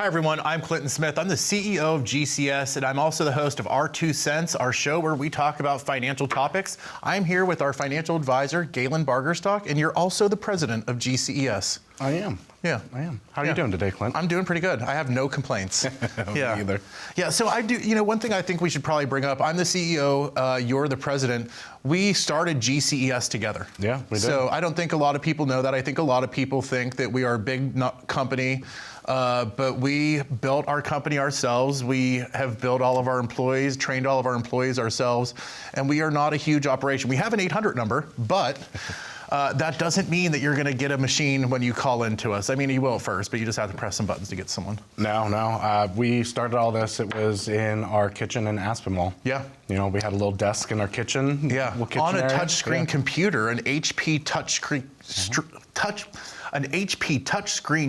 Hi everyone, I'm Clinton Smith. I'm the CEO of GCS, and I'm also the host of Our 2 Cents, our show where we talk about financial topics. I'm here with our financial advisor, Galen Bargerstock, and you're also the president of GCES. I am. Yeah. I am. How are you doing today, Clint? I'm doing pretty good. I have no complaints. Me either. Yeah, so I do, one thing I think we should probably bring up, I'm the CEO, you're the president. We started GCES together. Yeah, we did. So I don't think a lot of people know that. I think a lot of people think that we are a big company, but we built our company ourselves. We have built all of our employees, trained all of our employees ourselves, and we are not a huge operation. We have an 800 number, but that doesn't mean that you're going to get a machine when you call into us. I mean, you will at first, but you just have to press some buttons to get someone. No. We started all this, it was in our kitchen in Aspinwall. Yeah. We had a little desk in our kitchen. Yeah, on a touchscreen computer, an HP touchscreen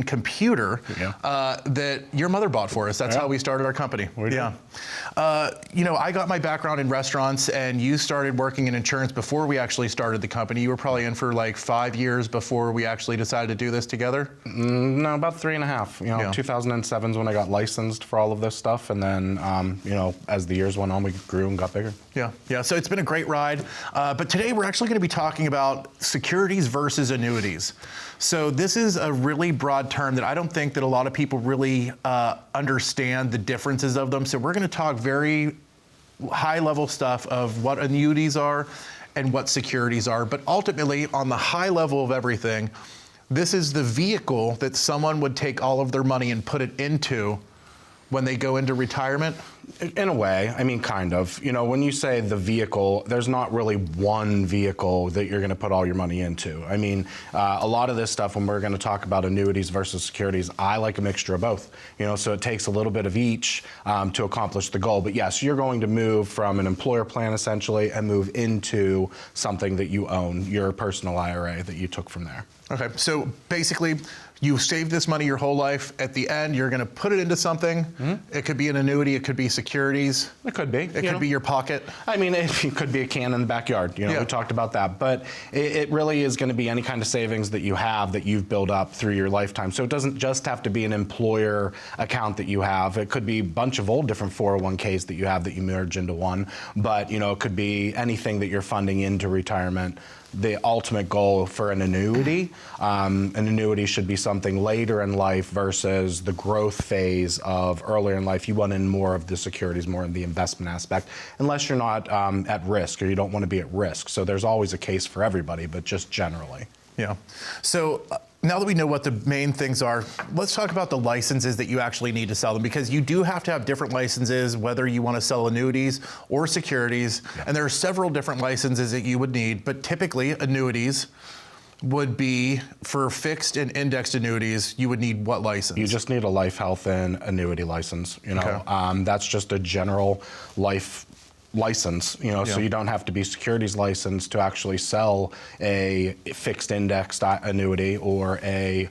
computer that your mother bought for us. That's how we started our company. I got my background in restaurants, and you started working in insurance before we actually started the company. You were probably in for like 5 years before we actually decided to do this together? No, about 3.5. 2007 is when I got licensed for all of this stuff, and then, as the years went on, we grew and got bigger. Yeah. So it's been a great ride. But today we're actually going to be talking about securities versus annuities. So this is a really broad term that I don't think that a lot of people really understand the differences of them. So we're going to talk very high level stuff of what annuities are and what securities are. But ultimately, on the high level of everything, this is the vehicle that someone would take all of their money and put it into when they go into retirement. In a way, I mean, kind of. When you say the vehicle, there's not really one vehicle that you're going to put all your money into. I mean, a lot of this stuff, when we're going to talk about annuities versus securities, I like a mixture of both. So it takes a little bit of each to accomplish the goal. But yes, you're going to move from an employer plan essentially and move into something that you own, your personal IRA that you took from there. Okay, so basically, you saved this money your whole life. At the end, you're going to put it into something. Mm-hmm. It could be an annuity. It could be securities. It could be. It could be your pocket. I mean, it could be a can in the backyard. We talked about that. But it really is going to be any kind of savings that you have that you've built up through your lifetime. So it doesn't just have to be an employer account that you have. It could be a bunch of old different 401ks that you have that you merge into one. But, it could be anything that you're funding into retirement. The ultimate goal for an annuity should be something later in life versus the growth phase of earlier in life. You want in more of the securities, more in the investment aspect, unless you're not at risk or you don't want to be at risk. So there's always a case for everybody, but just generally. Yeah. So now that we know what the main things are, let's talk about the licenses that you actually need to sell them, because you do have to have different licenses, whether you want to sell annuities or securities. Yeah. And there are several different licenses that you would need, but typically annuities would be for fixed and indexed annuities. You would need what license? You just need a life, health, and annuity license. Okay. That's just a general life license, so you don't have to be securities licensed to actually sell a fixed indexed annuity or a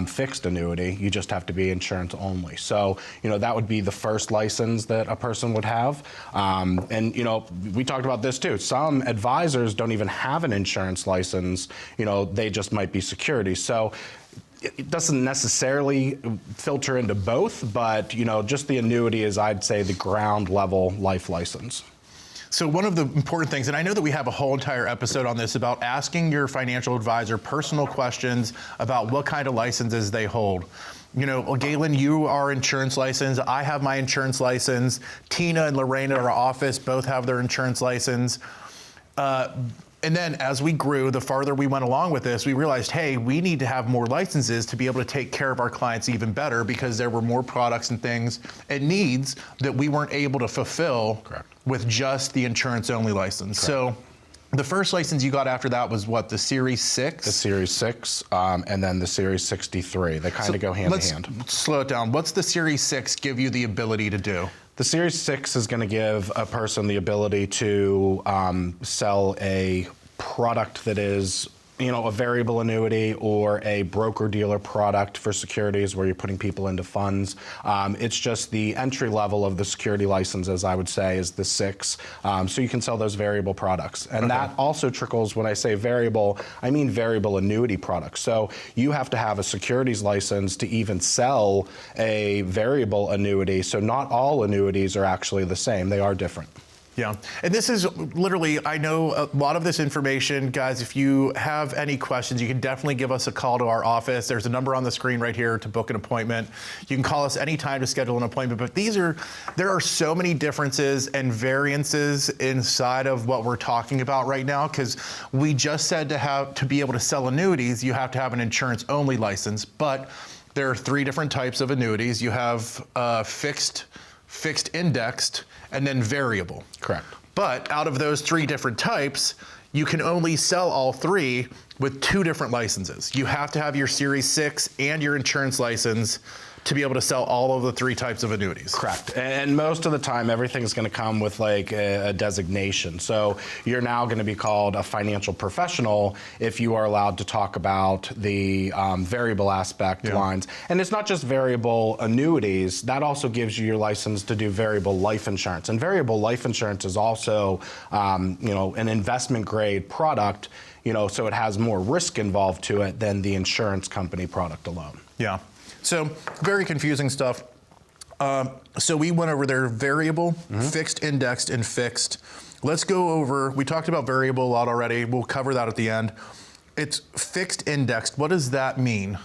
fixed annuity. You just have to be insurance only. So, that would be the first license that a person would have. And, we talked about this too. Some advisors don't even have an insurance license. They just might be securities. So it doesn't necessarily filter into both, but, just the annuity is, I'd say, the ground level life license. So one of the important things, and I know that we have a whole entire episode on this about asking your financial advisor personal questions about what kind of licenses they hold. Galen, you are insurance licensed. I have my insurance license. Tina and Lorraine at our office both have their insurance license. And then as we grew, the farther we went along with this, we realized, hey, we need to have more licenses to be able to take care of our clients even better, because there were more products and things and needs that we weren't able to fulfill with just the insurance-only license. So the first license you got after that was what, the Series 6? The Series 6, and then the Series 63. They kind of go hand in hand. Let's slow it down. What's the Series 6 give you the ability to do? The Series 6 is going to give a person the ability to sell a product that is a variable annuity or a broker-dealer product for securities where you're putting people into funds. It's just the entry level of the security licenses, I would say, is the 6. So you can sell those variable products. And that also trickles, when I say variable, I mean variable annuity products. So you have to have a securities license to even sell a variable annuity. So not all annuities are actually the same. They are different. Yeah, and this is literally, I know a lot of this information, guys. If you have any questions, you can definitely give us a call to our office. There's a number on the screen right here to book an appointment. You can call us anytime to schedule an appointment, but there are so many differences and variances inside of what we're talking about right now, because we just said to be able to sell annuities, you have to have an insurance-only license, but there are 3 different types of annuities. You have fixed indexed, and then variable. Correct. But out of those 3 different types, you can only sell all 3 with 2 different licenses. You have to have your Series 6 and your insurance license to be able to sell all of the 3 types of annuities. Correct. And most of the time, everything's going to come with like a designation. So you're now going to be called a financial professional if you are allowed to talk about the variable aspect lines. And it's not just variable annuities. That also gives you your license to do variable life insurance. And variable life insurance is also, an investment grade product. So it has more risk involved to it than the insurance company product alone. Yeah. So very confusing stuff. So we went over there, variable, fixed, indexed, and fixed. Let's go over, we talked about variable a lot already. We'll cover that at the end. It's fixed indexed. What does that mean?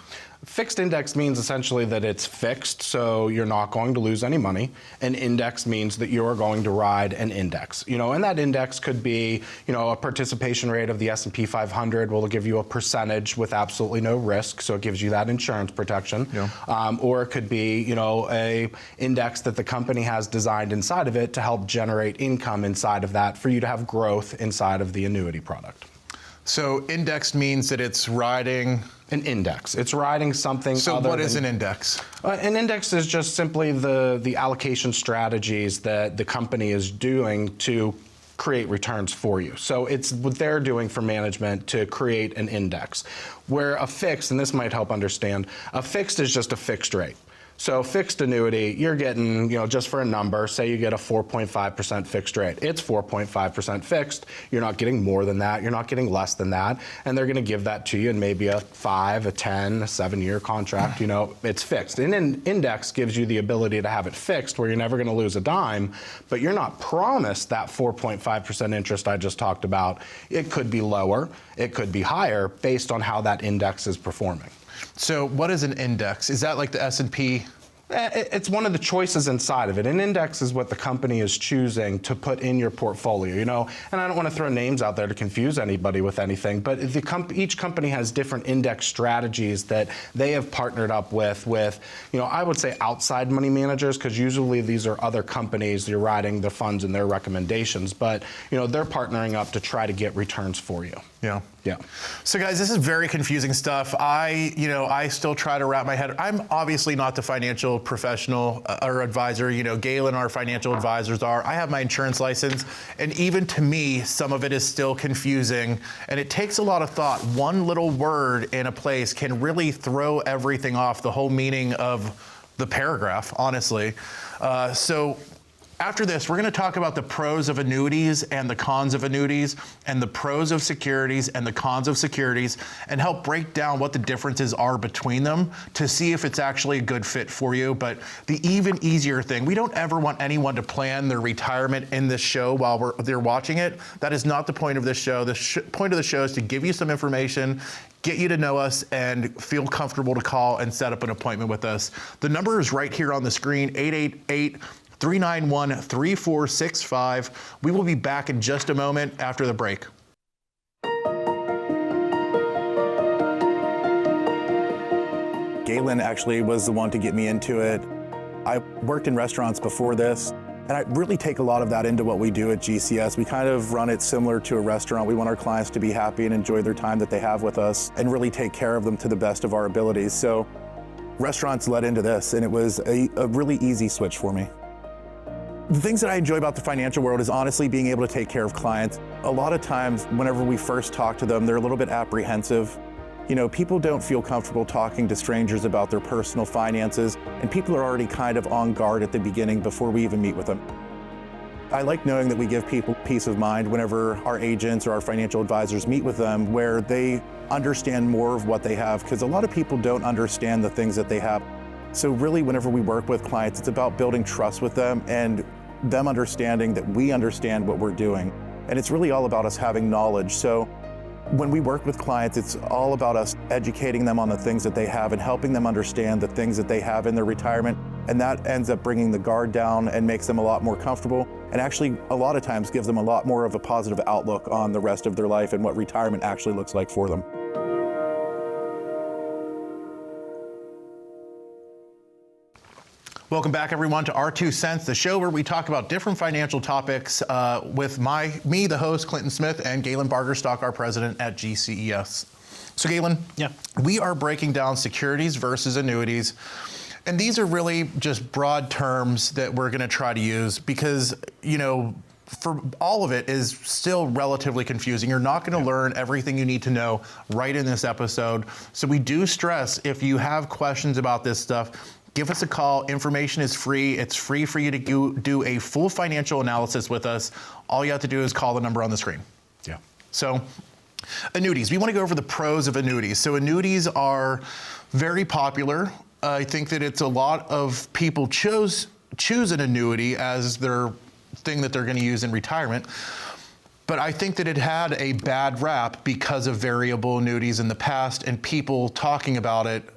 Fixed index means essentially that it's fixed, so you're not going to lose any money. An index means that you're going to ride an index. And that index could be, a participation rate of the S&P 500 will give you a percentage with absolutely no risk, so it gives you that insurance protection. Yeah. Or it could be, a index that the company has designed inside of it to help generate income inside of that for you to have growth inside of the annuity product. So indexed means that it's riding an index. It's riding something. So what is an index? An index is just simply the allocation strategies that the company is doing to create returns for you. So it's what they're doing for management to create an index. Where a fixed, and this might help understand, a fixed is just a fixed rate. So fixed annuity, you're getting, just for a number, say you get a 4.5% fixed rate. It's 4.5% fixed. You're not getting more than that. You're not getting less than that. And they're going to give that to you in maybe a 5, a 10, a 7-year contract. It's fixed. And an index gives you the ability to have it fixed where you're never going to lose a dime, but you're not promised that 4.5% interest I just talked about. It could be lower. It could be higher based on how that index is performing. So what is an index? Is that like the S&P? It's one of the choices inside of it. An index is what the company is choosing to put in your portfolio, and I don't want to throw names out there to confuse anybody with anything, but each company has different index strategies that they have partnered up with, I would say outside money managers, because usually these are other companies, you're riding the funds and their recommendations, but they're partnering up to try to get returns for you. Yeah. Yeah. So guys, this is very confusing stuff. I still try to wrap my head. I'm obviously not the financial professional or advisor. Galen, our financial advisors are. I have my insurance license, and even to me, some of it is still confusing, and it takes a lot of thought. One little word in a place can really throw everything off, the whole meaning of the paragraph, honestly. So after this, we're going to talk about the pros of annuities and the cons of annuities, and the pros of securities and the cons of securities, and help break down what the differences are between them to see if it's actually a good fit for you. But the even easier thing, we don't ever want anyone to plan their retirement in this show while they're watching it. That is not the point of this show. The point of the show is to give you some information, get you to know us, and feel comfortable to call and set up an appointment with us. The number is right here on the screen, 888-391-3465. We will be back in just a moment after the break. Galen actually was the one to get me into it. I worked in restaurants before this, and I really take a lot of that into what we do at GCS. We kind of run it similar to a restaurant. We want our clients to be happy and enjoy their time that they have with us and really take care of them to the best of our abilities. So restaurants led into this, and it was a really easy switch for me. The things that I enjoy about the financial world is honestly being able to take care of clients. A lot of times, whenever we first talk to them, they're a little bit apprehensive. You know, people don't feel comfortable talking to strangers about their personal finances, and people are already kind of on guard at the beginning before we even meet with them. I like knowing that we give people peace of mind whenever our agents or our financial advisors meet with them, where they understand more of what they have, because a lot of people don't understand the things that they have. So really, whenever we work with clients, it's about building trust with them and them understanding that we understand what we're doing. And it's really all about us having knowledge. So when we work with clients, it's all about us educating them on the things that they have and helping them understand the things that they have in their retirement. And that ends up bringing the guard down and makes them a lot more comfortable, and actually a lot of times gives them a lot more of a positive outlook on the rest of their life and what retirement actually looks like for them. Welcome back, everyone, to Our 2 Cents, the show where we talk about different financial topics with me, the host, Clinton Smith, and Galen Bargerstock, our president at GCES. So, Galen, we are breaking down securities versus annuities. And these are really just broad terms that we're going to try to use because, you know, for all of it is still relatively confusing. You're not going to learn everything you need to know right in this episode. So we do stress, if you have questions about this stuff, give us a call. Information is free. It's free for you to do a full financial analysis with us. All you have to do is call the number on the screen. Yeah. So annuities, we want to go over the pros of annuities. So annuities are very popular. I think that it's a lot of people choose an annuity as their thing that they're going to use in retirement. But I think that it had a bad rap because of variable annuities in the past and people talking about it.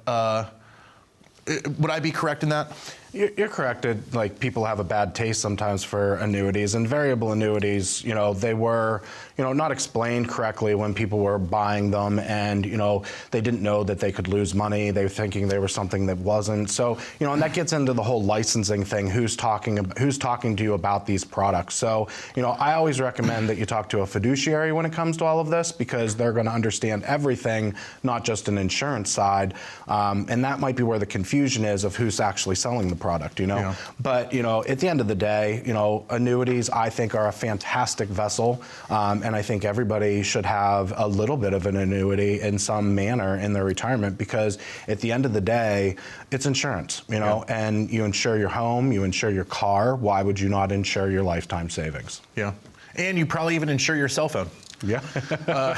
Would I be correct in that? You're correct. Like, people have a bad taste sometimes for annuities, and variable annuities, you know, they were, you know, not explained correctly when people were buying them, and, you know, they didn't know that they could lose money. They were thinking they were something that wasn't. So, you know, and that gets into the whole licensing thing. Who's talking to you about these products? So, you know, I always recommend that you talk to a fiduciary when it comes to all of this, because they're going to understand everything, not just an insurance side. And that might be where the confusion is of who's actually selling the product, you know. Yeah. But, you know, at the end of the day, you know, annuities, I think, are a fantastic vessel, and I think everybody should have a little bit of an annuity in some manner in their retirement, because at the end of the day, it's insurance, you know. Yeah. And you insure your home, you insure your car. Why would you not insure your lifetime savings? Yeah, and you probably even insure your cell phone. Yeah,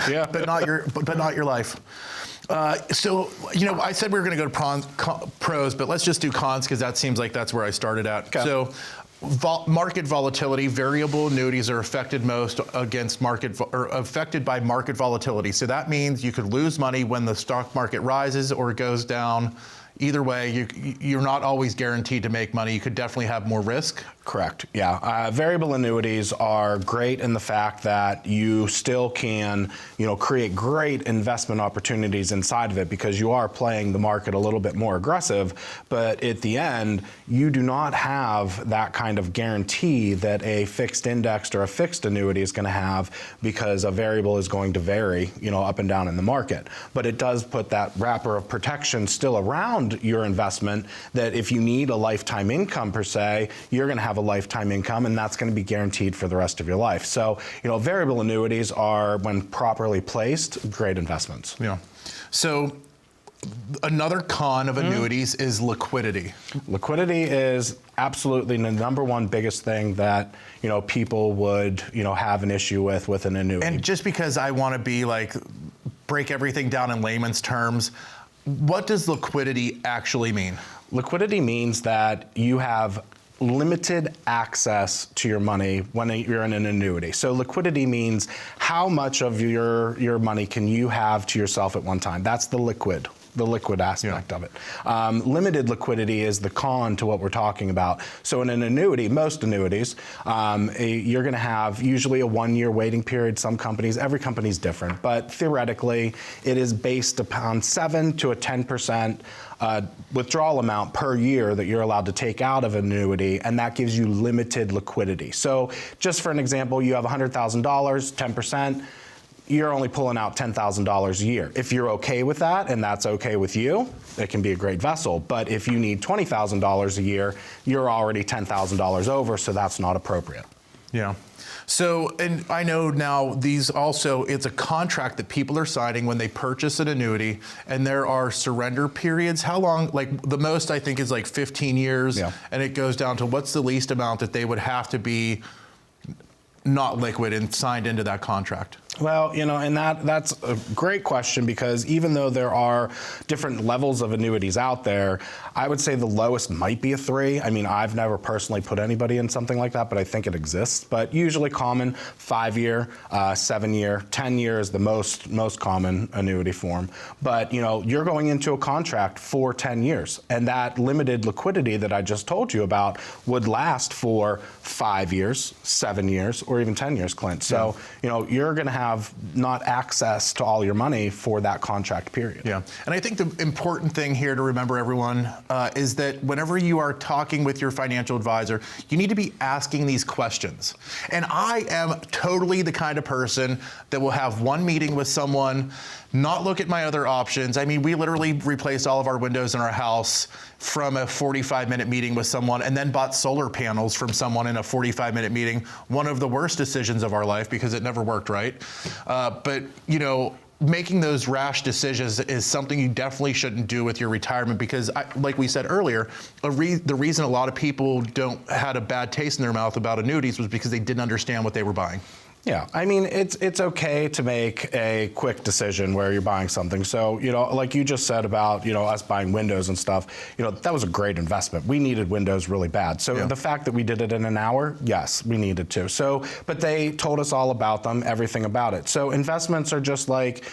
yeah, but not your life. So, you know, I said we were going to go to pros, but let's just do cons, because that seems like that's where I started at. Okay. So, market volatility. Variable annuities are affected most affected by market volatility. So that means you could lose money when the stock market rises or goes down. Either way, you're not always guaranteed to make money. You could definitely have more risk. Correct. Yeah. Variable annuities are great in the fact that you still can, you know, create great investment opportunities inside of it, because you are playing the market a little bit more aggressive. But at the end, you do not have that kind of guarantee that a fixed indexed or a fixed annuity is going to have, because a variable is going to vary, you know, up and down in the market. But it does put that wrapper of protection still around your investment, that if you need a lifetime income per se, you're going to have a lifetime income, and that's going to be guaranteed for the rest of your life. So, you know, variable annuities are, when properly placed, great investments. Yeah. So another con of annuities is liquidity. Liquidity is absolutely the number one biggest thing that, you know, people would, you know, have an issue with an annuity. And just because I want to be like, break everything down in layman's terms, what does liquidity actually mean? Liquidity means that you have limited access to your money when you're in an annuity. So liquidity means how much of your money can you have to yourself at one time. That's the liquid aspect of it. Limited liquidity is the con to what we're talking about. So in an annuity, most annuities, you're going to have usually a 1-year waiting period. Some companies, every company is different, but theoretically, it is based upon 7 to a 10% withdrawal amount per year that you're allowed to take out of an annuity, and that gives you limited liquidity. So just for an example, you have $100,000, 10%. you're only pulling out $10,000 a year. If you're okay with that and that's okay with you, it can be a great vessel. But if you need $20,000 a year, you're already $10,000 over, so that's not appropriate. Yeah. So, and I know now these also, it's a contract that people are signing when they purchase an annuity, and there are surrender periods. How long, like the most I think is like 15 years, Yeah. and it goes down to what's the least amount that they would have to be not liquid and signed into that contract? Well, and that's a great question, because even though there are different levels of annuities out there, I would say the lowest might be a 3. I mean, I've never personally put anybody in something like that, but I think it exists. But usually common 5-year, 7-year, 10-year is the most common annuity form. But you're going into a contract for 10 years, and that limited liquidity that I just told you about would last for 5 years, 7 years, or even 10 years, Clint. So you're going to have not access to all your money for that contract period. Yeah, and I think the important thing here to remember, everyone, is that whenever you are talking with your financial advisor, you need to be asking these questions. And I am totally the kind of person that will have one meeting with someone, not look at my other options. I mean, we literally replaced all of our windows in our house from a 45-minute meeting with someone, and then bought solar panels from someone in a 45-minute meeting. One of the worst decisions of our life, because it never worked right. But making those rash decisions is something you definitely shouldn't do with your retirement, because like we said earlier, the reason a lot of people had a bad taste in their mouth about annuities was because they didn't understand what they were buying. Yeah, I mean, it's okay to make a quick decision where you're buying something. So, like you just said about, us buying windows and stuff, that was a great investment. We needed windows really bad. So the fact that we did it in an hour, yes, we needed to. So, but they told us all about them, everything about it. So investments are just like,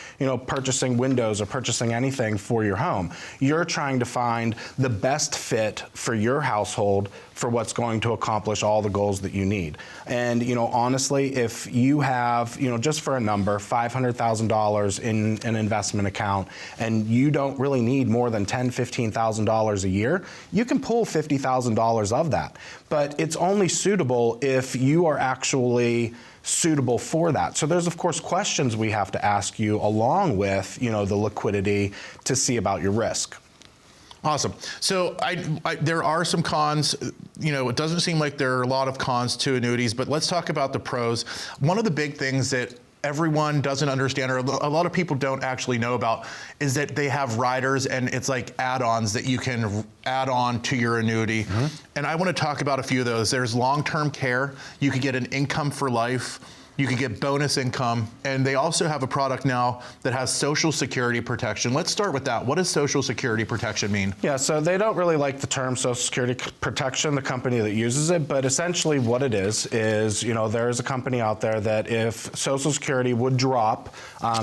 purchasing windows or purchasing anything for your home. You're trying to find the best fit for your household for what's going to accomplish all the goals that you need. And, honestly, if you have, just for a number, $500,000 in an investment account, and you don't really need more than $10,000, $15,000 a year, you can pull $50,000 of that. But it's only suitable if you are actually suitable for that. So there's, of course, questions we have to ask you along with, the liquidity to see about your risk. Awesome. So there are some cons. It doesn't seem like there are a lot of cons to annuities, but let's talk about the pros. One of the big things that everyone doesn't understand, or a lot of people don't actually know about, is that they have riders, and it's like add-ons that you can add on to your annuity. Mm-hmm. And I want to talk about a few of those. There's long-term care. You could get an income for life. You could get bonus income, and they also have a product now that has Social Security protection. Let's start with that. What does Social Security protection mean? Yeah, so they don't really like the term Social Security protection, the company that uses it, but essentially what it is, there is a company out there that if Social Security would drop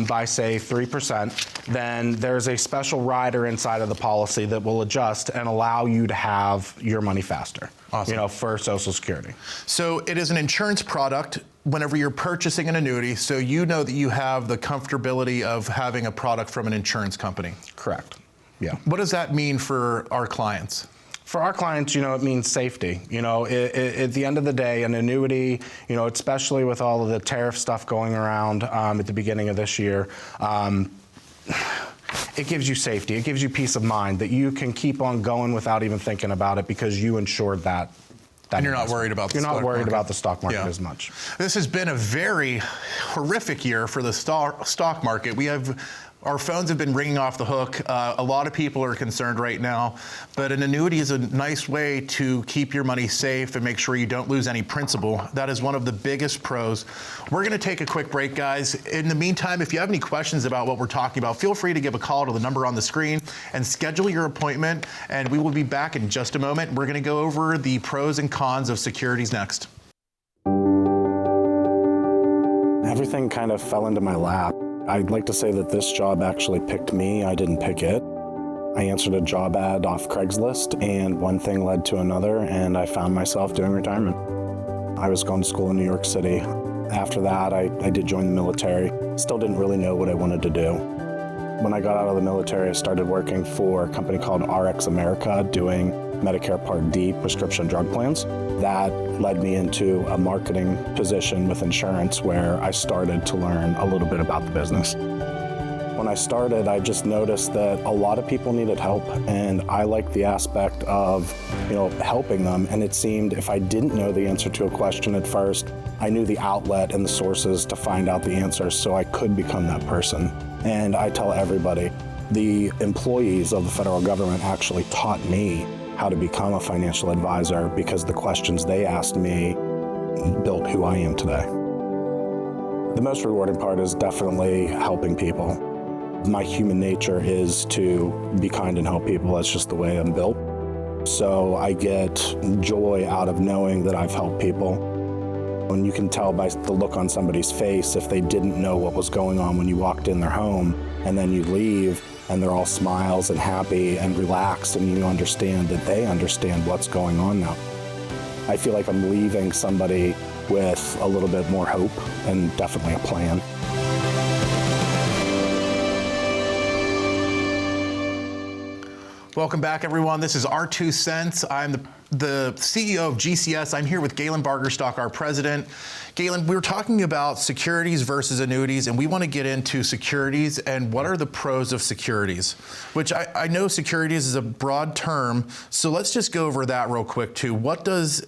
by, say, 3%, then there's a special rider inside of the policy that will adjust and allow you to have your money faster. Awesome. For Social Security. So it is an insurance product whenever you're purchasing an annuity, so you know that you have the comfortability of having a product from an insurance company. Correct. Yeah. What does that mean for our clients? For our clients, it means safety. At the end of the day, an annuity, especially with all of the tariff stuff going around at the beginning of this year, it gives you safety. It gives you peace of mind that you can keep on going without even thinking about it because you insured that. And you're not worried about the stock market. You're not worried about the stock market as much. This has been a very horrific year for the stock market. Our phones have been ringing off the hook. A lot of people are concerned right now, but an annuity is a nice way to keep your money safe and make sure you don't lose any principal. That is one of the biggest pros. We're gonna take a quick break, guys. In the meantime, if you have any questions about what we're talking about, feel free to give a call to the number on the screen and schedule your appointment, and we will be back in just a moment. We're gonna go over the pros and cons of securities next. Everything kind of fell into my lap. I'd like to say that this job actually picked me. I didn't pick it. I answered a job ad off Craigslist, and one thing led to another, and I found myself doing retirement. I was going to school in New York City. After that, I did join the military. Still didn't really know what I wanted to do. When I got out of the military, I started working for a company called RX America, doing Medicare Part D prescription drug plans. That led me into a marketing position with insurance where I started to learn a little bit about the business. When I started, I just noticed that a lot of people needed help, and I liked the aspect of, helping them. And it seemed if I didn't know the answer to a question at first, I knew the outlet and the sources to find out the answers, so I could become that person. And I tell everybody, the employees of the federal government actually taught me how to become a financial advisor because the questions they asked me built who I am today. The most rewarding part is definitely helping people. My human nature is to be kind and help people. That's just the way I'm built. So I get joy out of knowing that I've helped people. And you can tell by the look on somebody's face if they didn't know what was going on when you walked in their home, and then you leave and they're all smiles and happy and relaxed, and you understand that they understand what's going on now. I feel like I'm leaving somebody with a little bit more hope and definitely a plan. Welcome back, everyone. This is Our 2 Cents. I'm the CEO of GCS. I'm here with Galen Bargerstock, our president. Galen, we were talking about securities versus annuities, and we want to get into securities and what are the pros of securities, which I know securities is a broad term, so let's just go over that real quick too. What does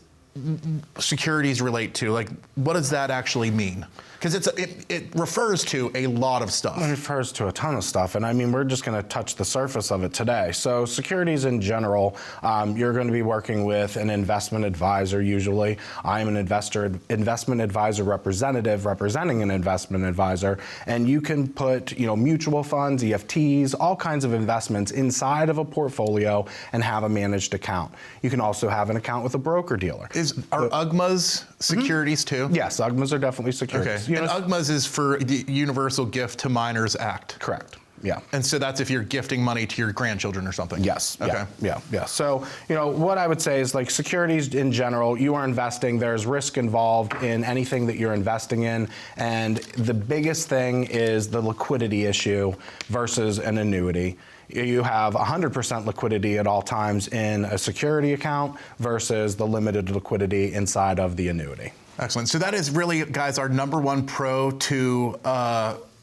securities relate to? Like, what does that actually mean? Because it refers to a lot of stuff. It refers to a ton of stuff, and I mean, we're just going to touch the surface of it today. So securities in general, you're going to be working with an investment advisor usually. I'm an investment advisor representative representing an investment advisor, and you can put mutual funds, EFTs, all kinds of investments inside of a portfolio and have a managed account. You can also have an account with a broker-dealer. Are UGMAs securities too? Yes, UGMAs are definitely securities. Okay. And UGMAs is for the Universal Gift to Minors Act. Correct. Yeah. And so that's if you're gifting money to your grandchildren or something. Yes. Okay. Yeah. So, what I would say is like securities in general, you are investing, there's risk involved in anything that you're investing in. And the biggest thing is the liquidity issue versus an annuity. You have 100% liquidity at all times in a security account versus the limited liquidity inside of the annuity. Excellent. So that is really, guys, our number one pro to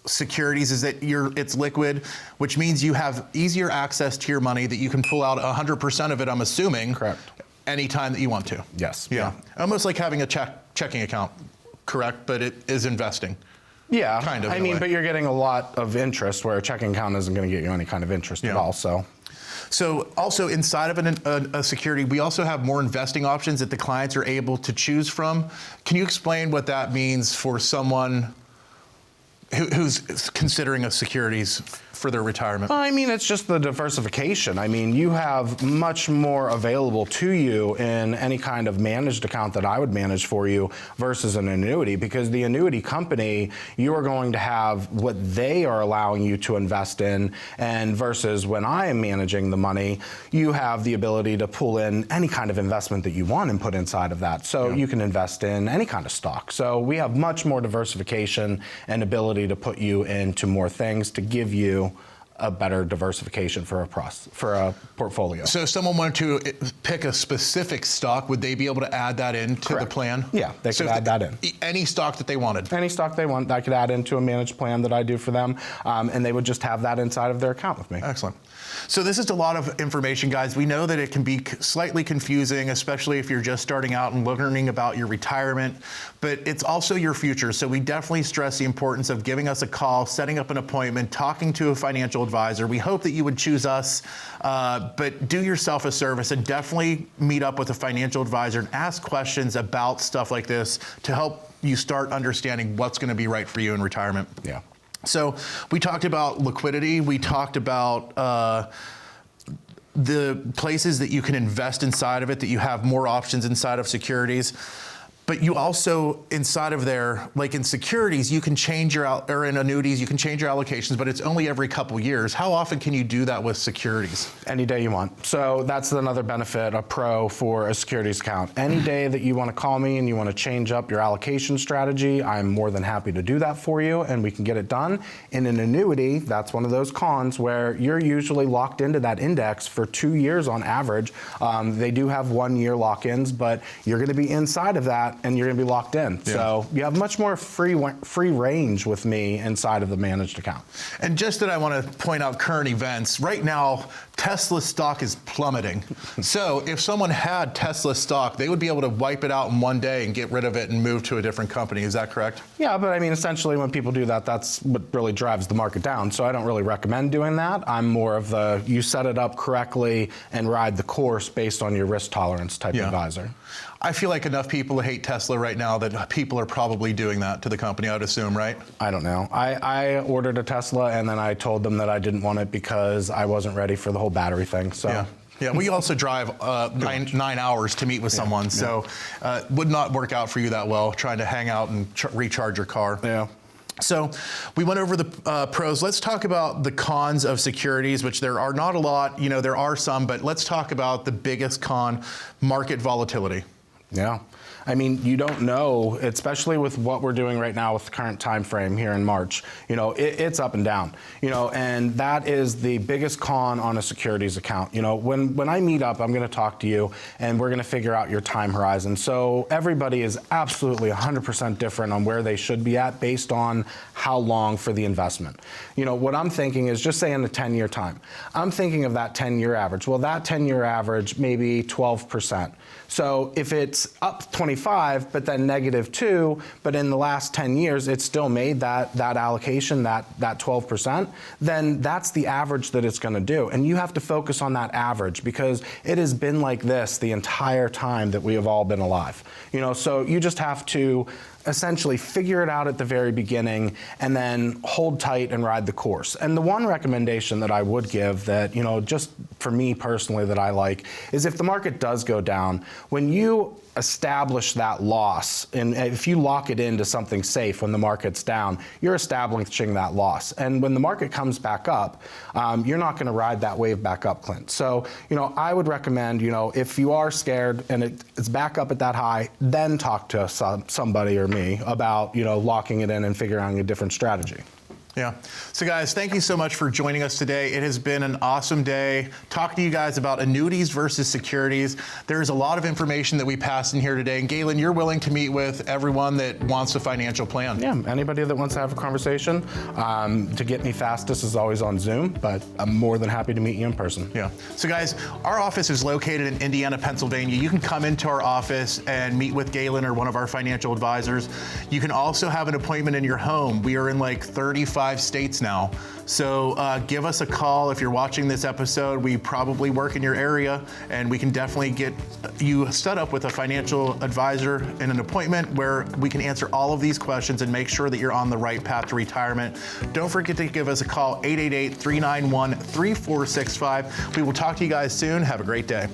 securities is that it's liquid, which means you have easier access to your money, that you can pull out 100% of it, I'm assuming. Correct. Anytime that you want to. Yes. Yeah. Almost like having a checking account, correct? But it is investing. Yeah. Kind of. I mean, but you're getting a lot of interest where a checking account isn't going to get you any kind of interest at all. So also inside of a security, we also have more investing options that the clients are able to choose from. Can you explain what that means for someone who's considering a securities for their retirement? I mean, it's just the diversification. I mean, you have much more available to you in any kind of managed account that I would manage for you versus an annuity, because the annuity company, you are going to have what they are allowing you to invest in, and versus when I am managing the money, you have the ability to pull in any kind of investment that you want and put inside of that. So you can invest in any kind of stock. So we have much more diversification and ability to put you into more things to give you a better diversification for a portfolio. So if someone wanted to pick a specific stock, would they be able to add that into the plan? Yeah, they could add that in. Any stock that they wanted? Any stock they want, I could add into a managed plan that I do for them, and they would just have that inside of their account with me. Excellent. So this is a lot of information, guys. We know that it can be slightly confusing, especially if you're just starting out and learning about your retirement, but it's also your future. So we definitely stress the importance of giving us a call, setting up an appointment, talking to a financial advisor. We hope that you would choose us, but do yourself a service and definitely meet up with a financial advisor and ask questions about stuff like this to help you start understanding what's going to be right for you in retirement. Yeah. So we talked about liquidity. We talked about the places that you can invest inside of it, that you have more options inside of securities. But you also, inside of there, like in securities, you can change or in annuities, you can change your allocations, but it's only every couple years. How often can you do that with securities? Any day you want. So that's another benefit, a pro for a securities account. Any day that you want to call me and you want to change up your allocation strategy, I'm more than happy to do that for you, and we can get it done. In an annuity, that's one of those cons where you're usually locked into that index for 2 years on average. They do have 1 year lock-ins, but you're going to be inside of that and you're going to be locked in. Yeah. So you have much more free range with me inside of the managed account. And just that I want to point out current events. Right now, Tesla stock is plummeting. So if someone had Tesla stock, they would be able to wipe it out in one day and get rid of it and move to a different company. Is that correct? Yeah, but I mean, essentially when people do that, that's what really drives the market down. So I don't really recommend doing that. I'm more of the, you set it up correctly and ride the course based on your risk tolerance type advisor. I feel like enough people hate Tesla right now that people are probably doing that to the company, I would assume, right? I don't know. I ordered a Tesla and then I told them that I didn't want it because I wasn't ready for the whole battery thing. So. Yeah, we also drive 9 hours to meet with someone, so would not work out for you that well, trying to hang out and recharge your car. Yeah. So we went over the pros. Let's talk about the cons of securities, which there are not a lot. You know, there are some, but let's talk about the biggest con, market volatility. Yeah. I mean, you don't know, especially with what we're doing right now with the current time frame here in March. You know, it's up and down. You know, and that is the biggest con on a securities account. You know, when I meet up, I'm going to talk to you, and we're going to figure out your time horizon. So everybody is absolutely 100% different on where they should be at based on how long for the investment. You know, what I'm thinking is just say in the 10-year time. I'm thinking of that 10-year average. Well, that 10-year average maybe 12%. So if it's up 25, but then -2, but in the last 10 years, it's still made that allocation, that 12%, then that's the average that it's going to do. And you have to focus on that average because it has been like this the entire time that we have all been alive. You know, so you just have to essentially figure it out at the very beginning and then hold tight and ride the course. And the one recommendation that I would give that, you know, just for me personally that I like is if the market does go down, when you establish that loss, and if you lock it into something safe when the market's down, you're establishing that loss. And when the market comes back up, you're not going to ride that wave back up, Clint. So, you know, I would recommend, you know, if you are scared and it's back up at that high, then talk to somebody or me about, you know, locking it in and figuring out a different strategy. Yeah. So guys, thank you so much for joining us today. It has been an awesome day talking to you guys about annuities versus securities. There's a lot of information that we passed in here today. And Galen, you're willing to meet with everyone that wants a financial plan. Yeah, anybody that wants to have a conversation. To get me fastest is always on Zoom, but I'm more than happy to meet you in person. Yeah. So guys, our office is located in Indiana, Pennsylvania. You can come into our office and meet with Galen or one of our financial advisors. You can also have an appointment in your home. We are in like 35 states now. So give us a call if you're watching this episode. We probably work in your area and we can definitely get you set up with a financial advisor in an appointment where we can answer all of these questions and make sure that you're on the right path to retirement. Don't forget to give us a call, 888-391-3465. We will talk to you guys soon. Have a great day.